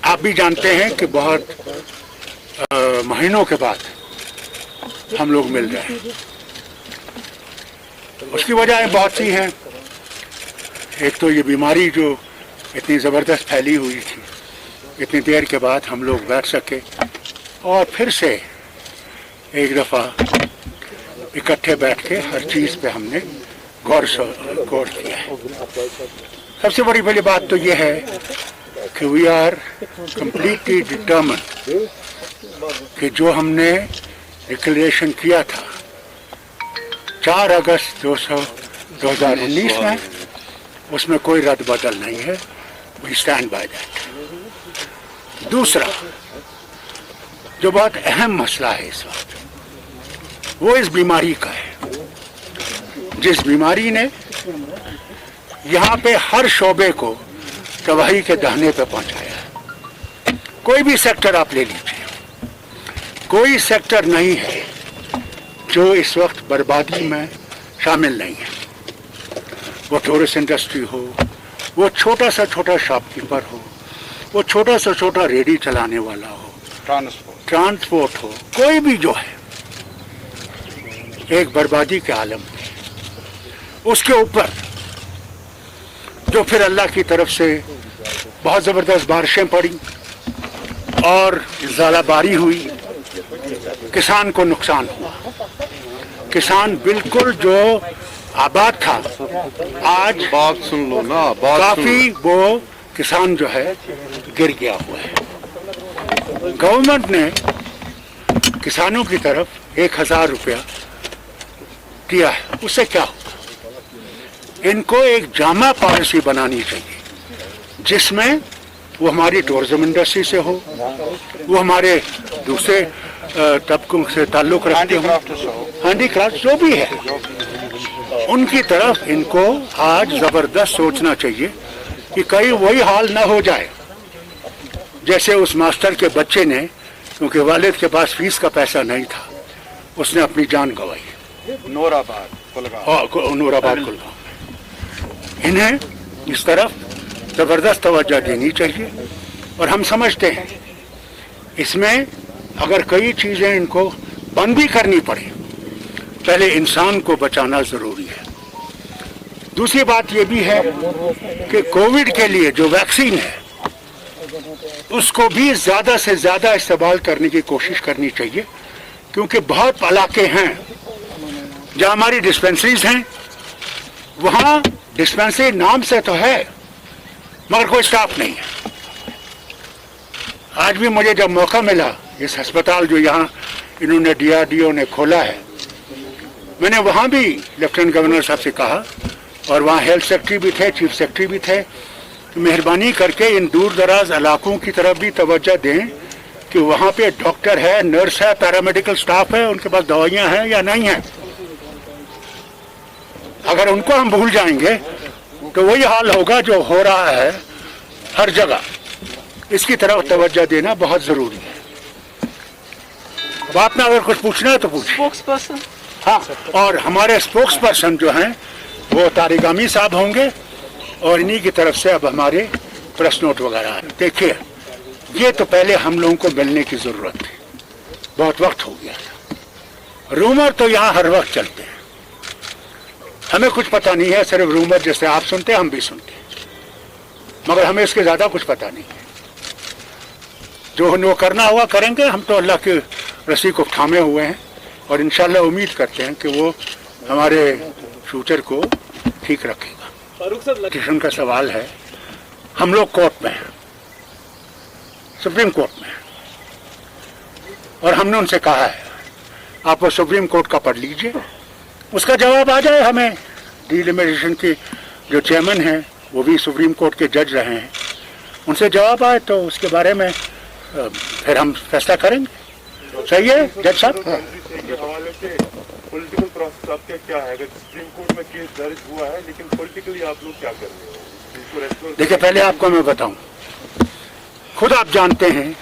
आप भी जानते हैं कि बहुत महीनों के बाद हम लोग मिल रहे हैं। उसकी वजह बहुत सी हैं। एक तो ये बीमारी जो इतनी ज़बरदस्त फैली हुई थी, इतनी देर के बाद हम लोग बैठ सके और फिर से एक दफ़ा इकट्ठे बैठ के हर चीज़ पे हमने गौर किया है। सबसे बड़ी बात तो ये है कि वी आर कम्प्लीटली डिटर्मिन्ड कि जो हमने डिक्लेरेशन किया था 4 अगस्त 2019 में, उसमें कोई रद्द बदल नहीं है। We stand by that. दूसरा जो बहुत अहम मसला है इस वक्त, वो इस बीमारी का है, जिस बीमारी ने यहाँ पे हर शोबे को तबाही के दहने पे पहुँचाया है। कोई भी सेक्टर आप ले लीजिए, कोई सेक्टर नहीं है जो इस वक्त बर्बादी में शामिल नहीं है। वो टूरिस्ट इंडस्ट्री हो, वो छोटा सा छोटा शॉपकीपर हो, वो छोटा सा छोटा रेडी चलाने वाला हो, ट्रांसपोर्ट हो, कोई भी जो है एक बर्बादी के आलम में। उसके ऊपर जो फिर अल्लाह की तरफ से बहुत ज़बरदस्त बारिशें पड़ी और ज़ालाबारी हुई, किसान को नुकसान हुआ। किसान बिल्कुल जो आबाद था, आज बात सुन लो ना, काफ़ी वो किसान जो है गिर गया हुआ है। गवर्नमेंट ने किसानों की तरफ 1000 रुपया दिया है। उससे क्या होगा? इनको एक जामा पॉलिसी बनानी चाहिए जिसमें वो हमारी टूरिज्म इंडस्ट्री से हो, वो हमारे दूसरे तबकों से ताल्लुक़ रखते हो, हैंडीक्राफ्ट जो भी है, उनकी तरफ इनको आज ज़बरदस्त सोचना चाहिए कि कहीं वही हाल ना हो जाए जैसे उस मास्टर के बच्चे ने, क्योंकि वालिद के पास फीस का पैसा नहीं था, उसने अपनी जान गंवाई नूराबाद कुलगांव। इन्हें इस तरफ ज़बरदस्त तवज्जो देनी चाहिए और हम समझते हैं इसमें अगर कई चीज़ें इनको बंद भी करनी पड़े, पहले इंसान को बचाना ज़रूरी है। दूसरी बात ये भी है कि कोविड के लिए जो वैक्सीन है उसको भी ज़्यादा से ज़्यादा इस्तेमाल करने की कोशिश करनी चाहिए, क्योंकि बहुत इलाके हैं जहाँ हमारी डिस्पेंसरीज हैं, वहाँ डिस्पेंसरी नाम से तो है मगर कोई स्टाफ नहीं है। आज भी मुझे जब मौका मिला, इस अस्पताल जो यहाँ इन्होंने DRDO ने खोला है, मैंने वहाँ भी लेफ्टिनेंट गवर्नर साहब से कहा और वहाँ हेल्थ सेक्रेटरी भी थे, चीफ सेक्रेटरी भी थे, कि मेहरबानी करके इन दूर दराज इलाकों की तरफ भी तवज्जो दें कि वहाँ पे डॉक्टर है, नर्स है, पैरामेडिकल स्टाफ है, उनके पास दवाइयाँ हैं या नहीं हैं। अगर उनको हम भूल जाएंगे तो वही हाल होगा जो हो रहा है हर जगह। इसकी तरफ तवज्जो देना बहुत ज़रूरी है। अब आपने अगर कुछ पूछना है तो पूछिए। हाँ, और हमारे स्पोक्स पर्सन जो हैं वो तारिगामी साहब होंगे और इन्हीं की तरफ से अब हमारे प्रेस नोट वगैरह हैं। देखिए, ये तो पहले हम लोगों को मिलने की ज़रूरत थी, बहुत वक्त हो गया था। रूमर तो यहाँ हर वक्त चलते हैं, हमें कुछ पता नहीं है, सिर्फ रूमर जैसे आप सुनते हैं हम भी सुनते हैं, मगर हमें इसके ज़्यादा कुछ पता नहीं है। जो करना हुआ करेंगे, हम तो अल्लाह की रस्सी को थामे हुए हैं और इंशाल्लाह उम्मीद करते हैं कि वो हमारे फ्यूचर को ठीक रखेगा। किशन का सवाल है, हम लोग कोर्ट में हैं, सुप्रीम कोर्ट में, और हमने उनसे कहा है आप वो सुप्रीम कोर्ट का पढ़ लीजिए, उसका जवाब आ जाए हमें। डिलिमिटेशन के जो चेयरमैन हैं वो भी सुप्रीम कोर्ट के जज रहे हैं, उनसे जवाब आए तो उसके बारे में फिर हम फैसला करेंगे। सही है जज साहब? पॉलिटिकल प्रोसेस आपका क्या है? अगर सुप्रीम कोर्ट में केस दर्ज हुआ है, लेकिन पॉलिटिकली आप लोग क्या कर रहे हो? देखिए, पहले आपको मैं बताऊं, खुद आप जानते हैं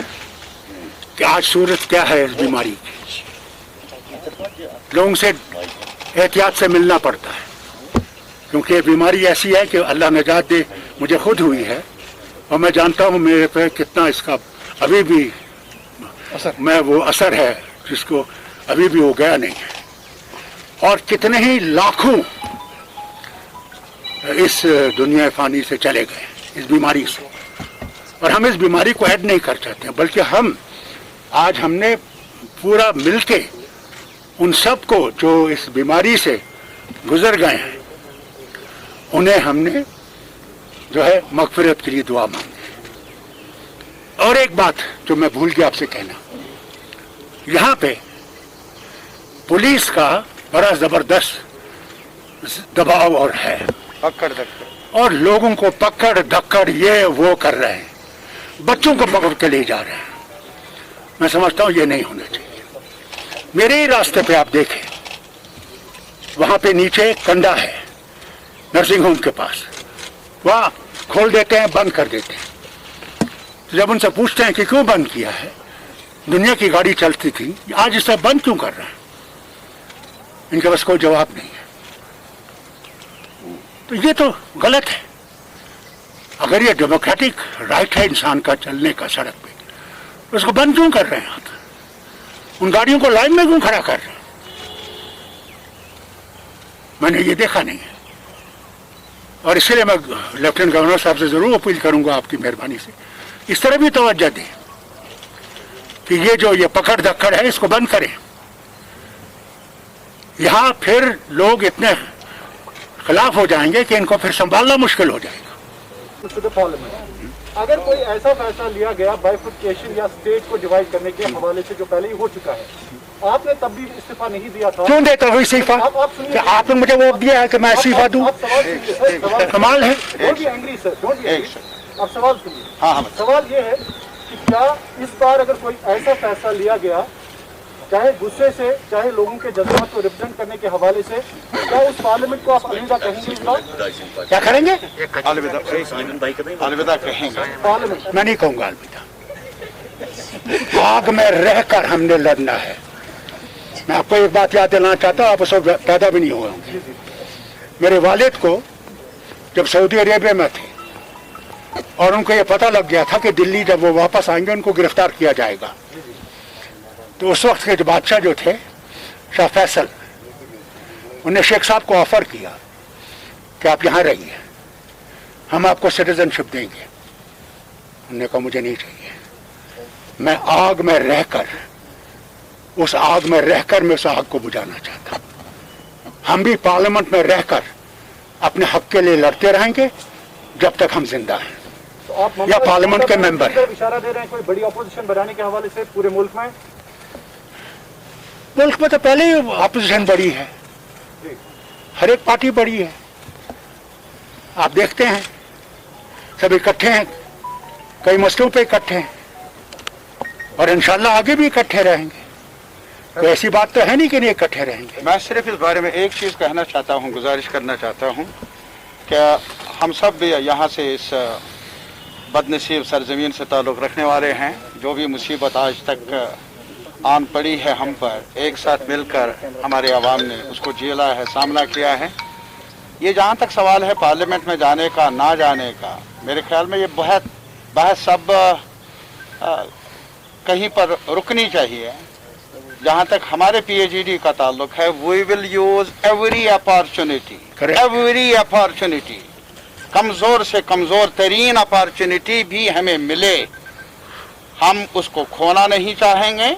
कि आज सूरत क्या है इस बीमारी की। लोगों से एहतियात से मिलना पड़ता है, क्योंकि ये बीमारी ऐसी है कि अल्लाह नजात दे, मुझे खुद हुई है और मैं जानता हूँ मेरे पे कितना इसका अभी भी मैं वो असर है जिसको अभी भी वो गया नहीं है। और कितने ही लाखों इस दुनिया फानी से चले गए इस बीमारी से, और हम इस बीमारी को ऐड नहीं कर चाहते हैं, बल्कि हम आज हमने पूरा मिलके उन सब को जो इस बीमारी से गुजर गए हैं उन्हें हमने जो है मगफिरत के लिए दुआ मांगी। और एक बात जो मैं भूल गया आपसे कहना, यहाँ पे पुलिस का बड़ा जबरदस्त दबाव और है, पकड़ धक्कर, और लोगों को पकड़ धक्कड़ ये वो कर रहे हैं, बच्चों को पकड़ के ले जा रहे हैं। मैं समझता हूँ ये नहीं होना चाहिए। मेरे ही रास्ते पे आप देखें, वहां पे नीचे कंडा है नर्सिंग होम के पास, वहाँ खोल देते हैं, बंद कर देते हैं। तो जब उनसे पूछते हैं कि क्यों बंद किया है, दुनिया की गाड़ी चलती थी, आज इसे बंद क्यों कर रहे हैं, इनके पास कोई जवाब नहीं है। तो ये तो गलत है। अगर ये डेमोक्रेटिक राइट है इंसान का चलने का सड़क पे, तो उसको बंद क्यों कर रहे हैं आप? उन गाड़ियों को लाइन में क्यों खड़ा कर रहे हैं? मैंने ये देखा नहीं है। और इसलिए मैं लेफ्टिनेंट गवर्नर साहब से जरूर अपील करूंगा आपकी मेहरबानी से, इस तरह भी तवज्जो दें कि ये जो ये पकड़ धक्कड़ है इसको बंद करें। यहाँ फिर लोग इतने खिलाफ हो जाएंगे कि इनको फिर संभालना मुश्किल हो जाएगा। अगर कोई ऐसा फैसला लिया गया बाइफर्केशन या स्टेट को डिवाइड करने के हवाले से जो पहले ही हो चुका है, आपने तब भी इस्तीफा नहीं दिया था। क्यों देता हूँ इस्तीफा? आपने मुझे वोट दिया है कि मैं इस्तीफा दूं? कमाल है। अब सवाल सुनिए। सवाल ये है कि क्या इस बार अगर कोई ऐसा फैसला लिया गया, चाहे गुस्से से, चाहे लोगों के जज्बात को रिप्रेजेंट करने के हवाले से, क्या उस पार्लियामेंट को आप अलविदा कहेंगे इस बार? क्या करेंगे? अलविदा कहेंगे। पार्लियामेंट मैं नहीं कहूंगा अलविदा। आग में रहकर हमने लड़ना है। मैं आपको एक बात याद दिलाना चाहता हूँ, आप उस वक्त पैदा भी नहीं हुए होंगे। मेरे वालिद को जब सऊदी अरेबिया में थे और उनको ये पता लग गया था कि दिल्ली जब वो वापस आएंगे उनको गिरफ्तार किया जाएगा, तो उस वक्त के जो बादशाह जो थे शाह फैसल, उन्हें शेख साहब को ऑफर किया कि आप यहाँ रहिए, हम आपको सिटीजनशिप देंगे। उन्होंने कहा मुझे नहीं चाहिए, मैं आग में रहकर मैं उस आग को बुझाना चाहता हूँ। हम भी पार्लियामेंट में रहकर अपने हक के लिए लड़ते रहेंगे जब तक हम जिंदा हैं। तो आप या पार्लियामेंट के मेंबर हैं। इशारा दे रहे हैं कोई बड़ी अपोजिशन बनाने के हवाले से पूरे मुल्क में? मुल्क में तो पहले ही अपोजिशन बड़ी है, हर एक पार्टी बड़ी है। आप देखते हैं सब इकट्ठे हैं, कई मसलों पे इकट्ठे हैं, और इंशाल्लाह आगे भी इकट्ठे रहेंगे। तो ऐसी बात तो है नहीं कि नहीं इकट्ठे रहेंगे। मैं सिर्फ इस बारे में एक चीज़ कहना चाहता हूँ, गुजारिश करना चाहता हूँ कि हम सब भी यहाँ से इस बदनसीब सरजमीन से ताल्लुक़ रखने वाले हैं। जो भी मुसीबत आज तक आन पड़ी है हम पर, एक साथ मिलकर हमारे आवाम ने उसको झेला है, सामना किया है। ये जहाँ तक सवाल है पार्लियामेंट में जाने का ना जाने का, मेरे ख्याल में ये बहस सब कहीं पर रुकनी चाहिए। जहाँ तक हमारे PAGD का ताल्लुक है, we will use every opportunity, कमज़ोर से कमज़ोर तरीन अपॉर्चुनिटी भी हमें मिले, हम उसको खोना नहीं चाहेंगे,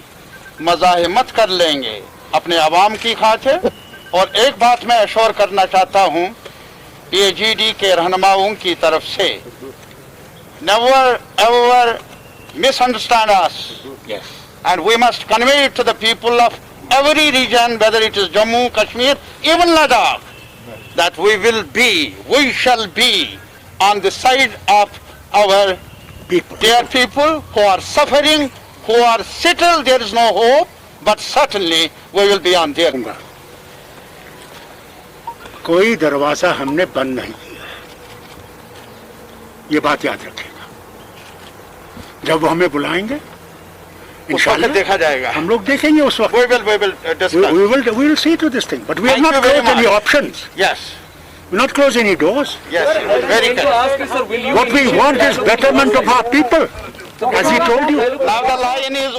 मज़ाहिमत कर लेंगे अपने आवाम की खातिर। और एक बात मैं अश्योर करना चाहता हूँ PAGD के रहनुमाओं की तरफ से, never ever misunderstand us. Yes. And we must convey it to the people of every region, whether it is Jammu, Kashmir, even Ladakh, that we shall be on the side of our dear people who are suffering, who are settled, there is no hope, but certainly we will be on their side. कोई दरवाजा हमने बंद नहीं किया है, ये बात याद रखिएगा। जब वो हमें बुलाएंगे इंशाल्लाह देखा जाएगा, हम लोग देखेंगे उस वक्त। we will discuss. We will see to this thing, but we have Thank not you very got any much. options. Yes. We not close any doors. Yes, very correct. What we want is betterment of our people, as he told you. Now the lion is